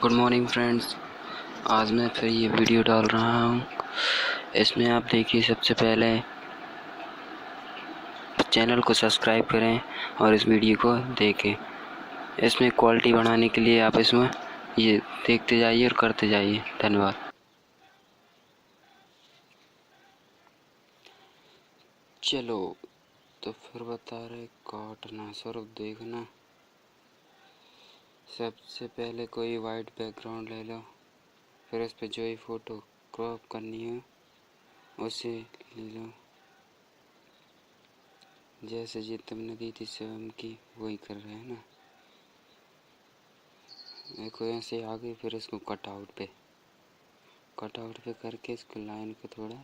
Good morning friends. आज मैं फिर ये वीडियो डाल रहा हूँ। इसमें आप देखिए, सबसे पहले चैनल को सब्सक्राइब करें और इस वीडियो को देखें। इसमें क्वालिटी बढ़ाने के लिए आप इसमें ये देखते जाइए और करते जाइए। धन्यवाद। चलो तो फिर बता रहे काटना स्वरूप देखना। सबसे पहले कोई वाइट बैकग्राउंड ले लो, फिर उस पर जो ही फ़ोटो क्रॉप करनी हो उसे ले लो। जैसे ये तुमने दी थी स्वयं की, वही कर रहे हैं ना। देखो ऐसे आगे, फिर इसको कटआउट पे करके इसको लाइन को थोड़ा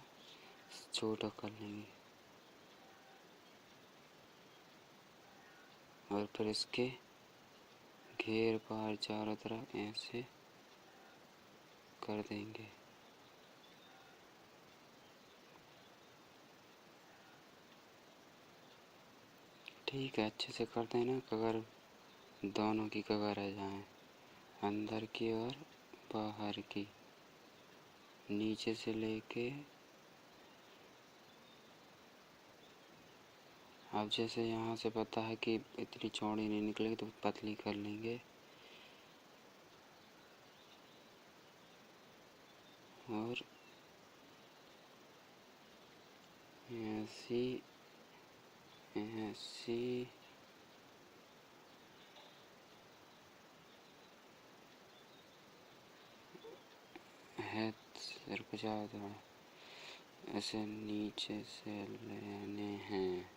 छोटा कर लेंगे और फिर इसके घेर पार चारों तरफ ऐसे कर देंगे। ठीक है, अच्छे से कर देना। कगर दोनों की कवर आ जाए, अंदर की और बाहर की, नीचे से लेके। अब जैसे यहाँ से पता है कि इतनी चौड़ी नहीं निकलेगी तो पतली कर लेंगे और ऐसी ऐसी है। सिर को ज़्यादा ऐसे नीचे से लेने हैं,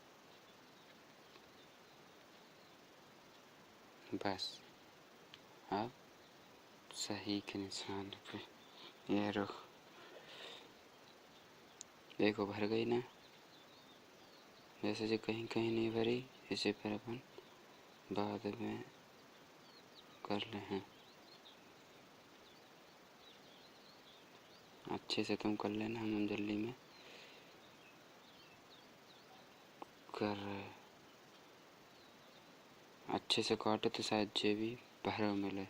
बस। अब सही के निशान पे ये रुख, देखो भर गई ना। जैसे जो कहीं कहीं नहीं भरी, इसे फिर अपन बाद में कर ले हैं। अच्छे से तुम कर लेना, हम जल्दी में कर रहे। अच्छे से काटो तो शायद जे भी भरो मिले।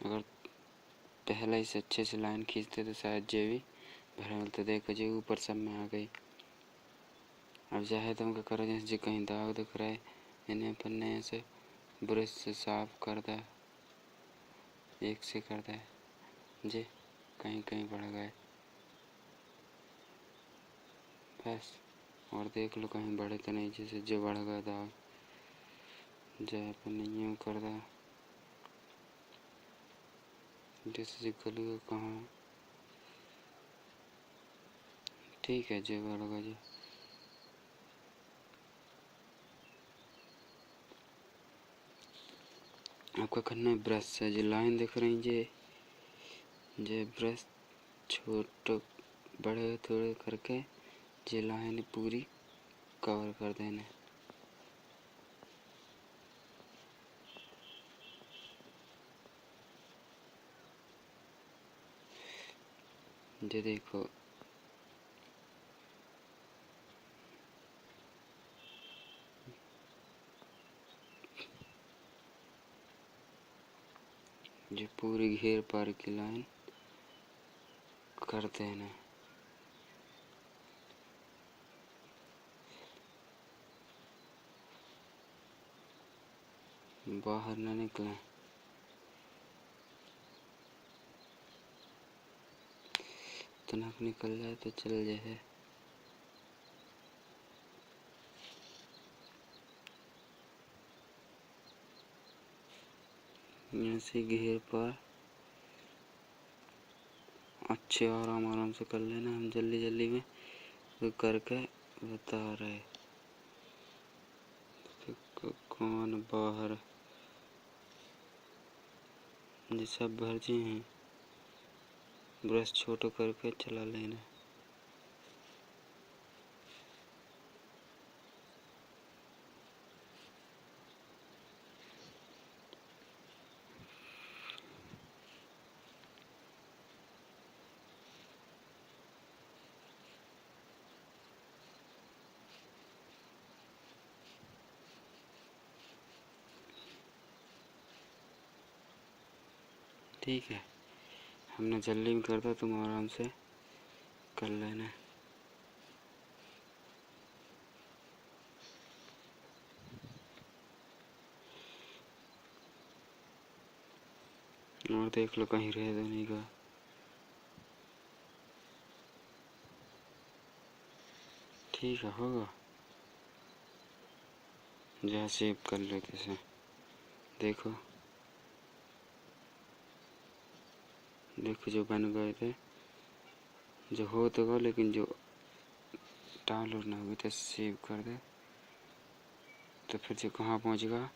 अगर पहले ही से अच्छे से लाइन खींचते तो शायद जे भी भरो मिलते। देखो जी ऊपर सब में आ गई। अब चाहे तुम क्या करो, जैसे कहीं दाग दिख रहा है, इन्हें पन्ने से ब्रश से साफ कर दे, एक से कर दे जी। कहीं कहीं बढ़ गए, बस। और देख लो कहीं बढ़े तो नहीं, जैसे जो बढ़ गया दाग, जहाँ पर नहीं यूँ कर दे। जैसे गली का कहाँ, ठीक है जो बढ़ गया जी। आपका करना है ब्रश से जो लाइन दिख रही है, जे ब्रश छोटे बड़े थोड़े करके जे लाइन पूरी कवर कर देना। जे देखो जो पूरी घेर पार की लाइन कर देना। बाहर ना निकले, तो नक निकल जाए तो चल जाए। ऐसे घेर पर अच्छे आराम आराम से कर लेना। हम जल्दी जल्दी में तो करके बता रहे कौन बाहर ये सब भर जी हैं। ब्रश छोटो करके चला लेना। ठीक है, हमने जल्दी में कर दो, तुम आराम से कर लेना। और देख लो कहीं रह दो नहीं का। ठीक है, होगा। जहाँ सेव कर लेते से देखो, देखो जो बन गए थे, जो हो तो गो, लेकिन जो डाउनलोड ना हुए थे सेव कर दे तो फिर जो कहाँ पहुँचेगा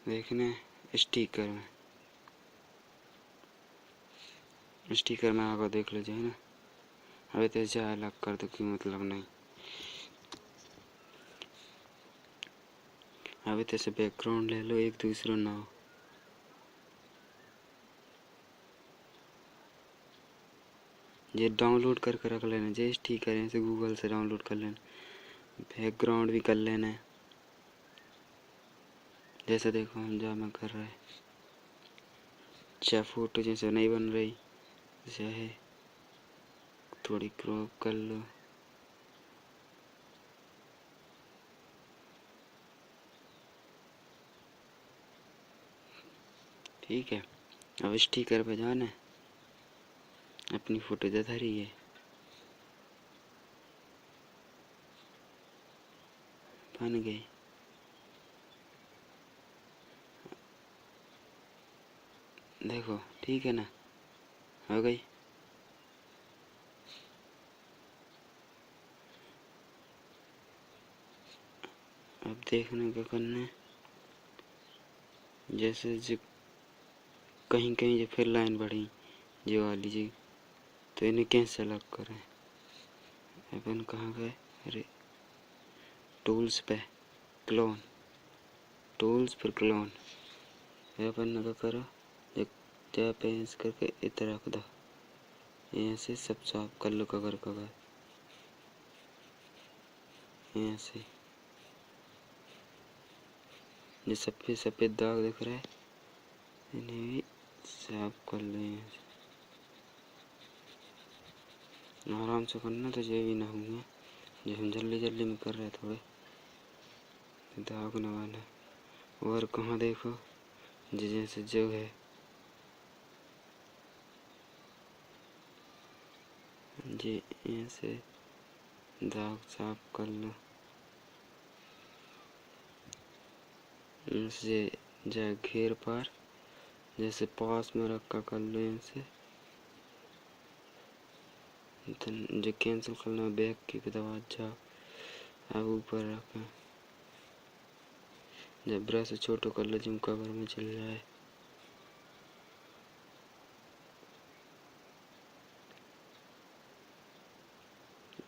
देखने। स्टिकर में आगे देख लीजिए ना। अभी तो ऐसे अलग कर दो, कोई मतलब नहीं। अभी तो ऐसे बैकग्राउंड ले लो, एक दूसरा ना हो। ये डाउनलोड करके रख लेना, जे स्टिकर है से गूगल से डाउनलोड कर लेना। बैकग्राउंड भी कर लेना है, जैसे देखो हम जहाँ कर रहे हैं। अच्छा फोटो जैसे नहीं बन रही, चाहे थोड़ी क्रॉप कर लो। ठीक है, अब स्टिकर पे जाना है, अपनी फोटो जता रही है, बन गई। देखो ठीक है ना, हो गई। अब देखने का करना है, जैसे जो कहीं कहीं जो फिर लाइन बढ़ी जो वाली जी, तो इन्हें कैसे अलग करें। अपन कहाँ गए, अरे टूल्स पे क्लोन, टूल्स पर क्लोन। अपन का करो, जब पेंस करके इधर रख दो, यहाँ से सब साफ कर लो कवर कवर, यहाँ से जो सफ़ेद सफ़ेद दाग दिख रहा है इन्हें भी साफ कर लो। यहाँ से आराम से करना, तो ये भी ना होंगे जो हम जल्दी जल्दी में कर रहे थोड़े दाग न वाला। और कहाँ देखो जो जैसे जो है जी, यहाँ से दाग साफ कर लो, इनसे जाए घेर पार, जैसे पास में रखा कर लो। यहाँ से जो कैंसिल करना, बैक की दबा जाओ, अब ऊपर रखें, जब ब्रश छोटो कर लो जिम कवर में चल जाए।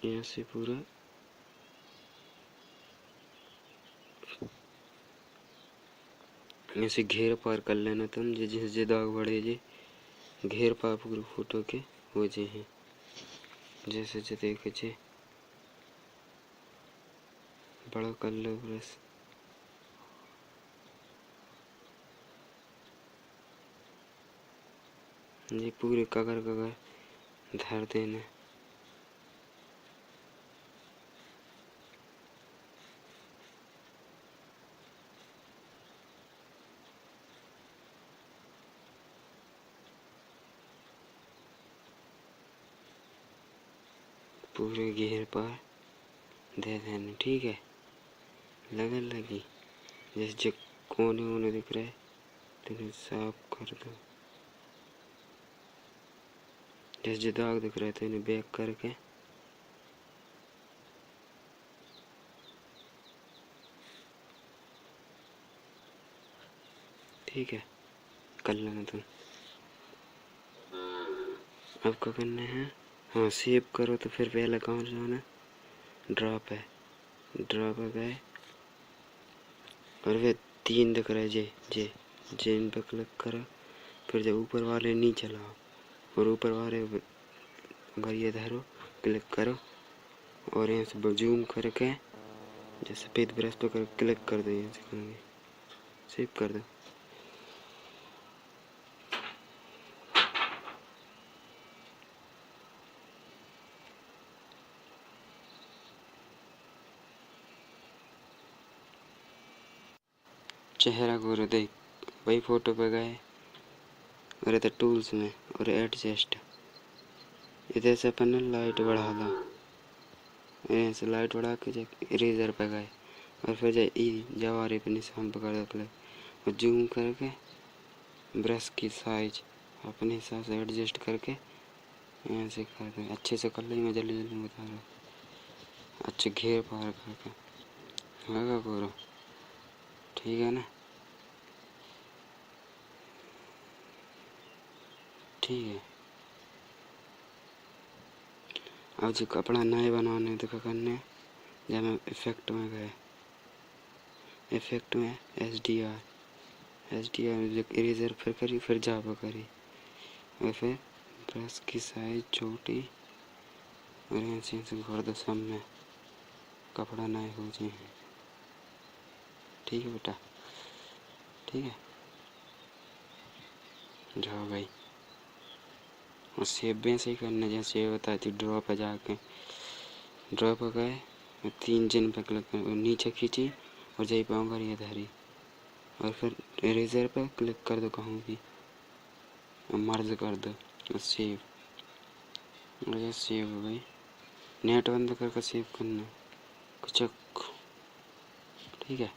यहाँ से पूरा ऐसे घेर पार कर लेना तुम, जिस दाग बढ़े जे घेर पार पूरे फोटो के हो जे हैं। जैसे जो देखे जे बड़ा कर लो ब्रश, ये पूरे कगर कगर धर देना। पूरे घेर पार दे देना, ठीक है। लगन लगी, जैसे जो कोने वोने दिख रहे तो इन्हें साफ कर दो। जैसे जो दाग दिख रहे तो इन्हें बैक करके ठीक है कर लेना तुम। अब क्या करना है, हाँ सेव करो तो फिर पहले कहाँ जाना, ड्रॉप है, ड्रॉप पे गए और वे तीन दिख रहे जे जे जे इन पर क्लिक करो, फिर जब ऊपर वाले नीचे लाओ और ऊपर वाले अगर ये धरो क्लिक करो और यहाँ से जूम करके जैसे सफ़ेद ब्रश पे कर क्लिक कर दो, यहाँ से सेव कर दो। चेहरा गोरो देख, वही फोटो पे गए और इधर टूल्स में और एडजस्ट, इधर से अपन ने लाइट बढ़ा ला, यहाँ से लाइट बढ़ा के इरेजर पे गए और फिर जाए ई जवारे पे निशान पकड़ दे और जूम करके ब्रश की साइज अपने हिसाब से एडजस्ट करके यहाँ से कर दे। अच्छे से कर लेंगे, जल्दी जल्दी बता रहा, अच्छे घेर पार करके लगा करो, ठीक है ना, ठीक है। अब जो कपड़ा नए बनाने तो क्या करने, जब हम इफेक्ट में गए, इफेक्ट में एच डी आर इरेजर फिर करी, फिर जावा करी और फिर ब्रश की साइज छोटी और यहाँ से कर दो, सब में कपड़ा नए हो जाए, ठीक है बेटा, ठीक है। जाओ भाई, और सेव भी ऐसे ही करना जैसे सेव बताई थी, ड्रॉ पे जाके ड्रॉ पे गए और 3 जिन पे क्लिक कर, नीचे खींची और जाई पाऊँगा ये धरी और फिर इरेजर पे क्लिक कर दो कहूँ भी और मर्ज कर दो और सेव, और ये सेव हो गई। नेट बंद करके सेव करना, कुछ ठीक है।